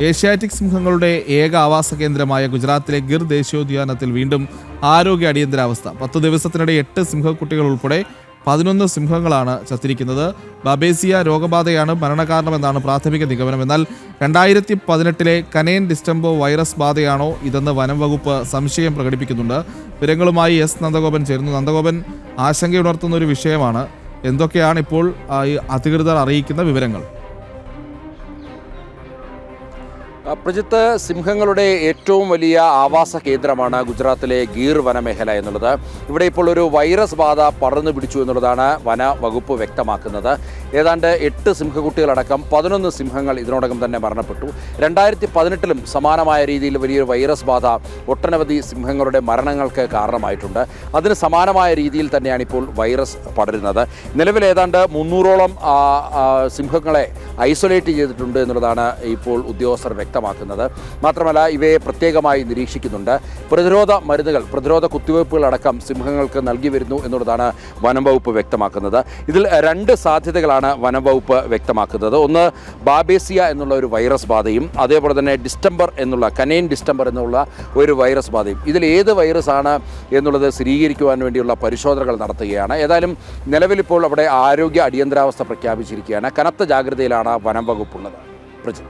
Asiatic സിംഹങ്ങളുടെ ഏക ആവാസ കേന്ദ്രമായ ഗുജറാത്തിലെ ഗിർ ദേശീയോദ്യാനത്തിൽ വീണ്ടും ആരോഗ്യ അടിയന്തരാവസ്ഥ. 10 ദിവസത്തിനിടെ 8 സിംഹക്കുട്ടികൾ ഉൾപ്പെടെ 11 സിംഹങ്ങളാണ് ചത്തിരിക്കുന്നത്. ബബേസിയ രോഗബാധയാണ് മരണകാരണമെന്നാണ് പ്രാഥമിക നിഗമനം. എന്നാൽ 2018 കനേൻ ഡിസ്റ്റംബോ വൈറസ് ബാധയാണോ ഇതെന്ന് വനം വകുപ്പ് സംശയം പ്രകടിപ്പിക്കുന്നുണ്ട്. വിവരങ്ങളുമായി എസ് നന്ദഗോപൻ ചേരുന്നു. നന്ദഗോപൻ, ആശങ്കയുണർത്തുന്ന ഒരു വിഷയമാണ്. എന്തൊക്കെയാണ് ഇപ്പോൾ അധികൃതർ അറിയിക്കുന്ന വിവരങ്ങൾ? പ്രജിത്ത്, സിംഹങ്ങളുടെ ഏറ്റവും വലിയ ആവാസ കേന്ദ്രമാണ് ഗുജറാത്തിലെ ഗീർ വനമേഖല എന്നുള്ളത്. ഇവിടെ ഇപ്പോൾ ഒരു വൈറസ് ബാധ പടർന്നു പിടിച്ചു എന്നുള്ളതാണ് വന വകുപ്പ് വ്യക്തമാക്കുന്നത്. ഏതാണ്ട് 8 സിംഹക്കുട്ടികളടക്കം 11 സിംഹങ്ങൾ ഇതിനോടകം തന്നെ മരണപ്പെട്ടു. 2018 സമാനമായ രീതിയിൽ വലിയൊരു വൈറസ് ബാധ ഒട്ടനവധി സിംഹങ്ങളുടെ മരണങ്ങൾക്ക് കാരണമായിട്ടുണ്ട്. അതിന് സമാനമായ രീതിയിൽ തന്നെയാണ് ഇപ്പോൾ വൈറസ് പടരുന്നത്. നിലവിൽ ഏതാണ്ട് 300ഓളം സിംഹങ്ങളെ ഐസൊലേറ്റ് ചെയ്തിട്ടുണ്ട് എന്നുള്ളതാണ് ഇപ്പോൾ ഉദ്യോഗസ്ഥർ വ്യക്തമാക്കുന്നത്. മാത്രമല്ല, ഇവയെ പ്രത്യേകമായി നിരീക്ഷിക്കുന്നുണ്ട്. പ്രതിരോധ മരുന്നുകൾ, പ്രതിരോധ കുത്തിവയ്പ്പുകളടക്കം സിംഹങ്ങൾക്ക് നൽകി വരുന്നു എന്നുള്ളതാണ് വനം വകുപ്പ് വ്യക്തമാക്കുന്നത്. ഇതിൽ 2 സാധ്യതകളാണ് വനം വകുപ്പ് വ്യക്തമാക്കുന്നത്. ഒന്ന്, ബാബേസിയ എന്നുള്ള ഒരു വൈറസ് ബാധയും അതേപോലെ തന്നെ കനേൻ ഡിസ്റ്റംബർ എന്നുള്ള ഒരു വൈറസ് ബാധയും. ഇതിൽ ഏത് വൈറസ് ആണ് എന്നുള്ളത് സ്ഥിരീകരിക്കുവാൻ വേണ്ടിയുള്ള പരിശോധനകൾ നടത്തുകയാണ്. ഏതായാലും നിലവിലിപ്പോൾ അവിടെ ആരോഗ്യ അടിയന്തരാവസ്ഥ പ്രഖ്യാപിച്ചിരിക്കുകയാണ്. കനത്ത ജാഗ്രതയിലാണ് വനം വകുപ്പുള്ളത്. പ്രജ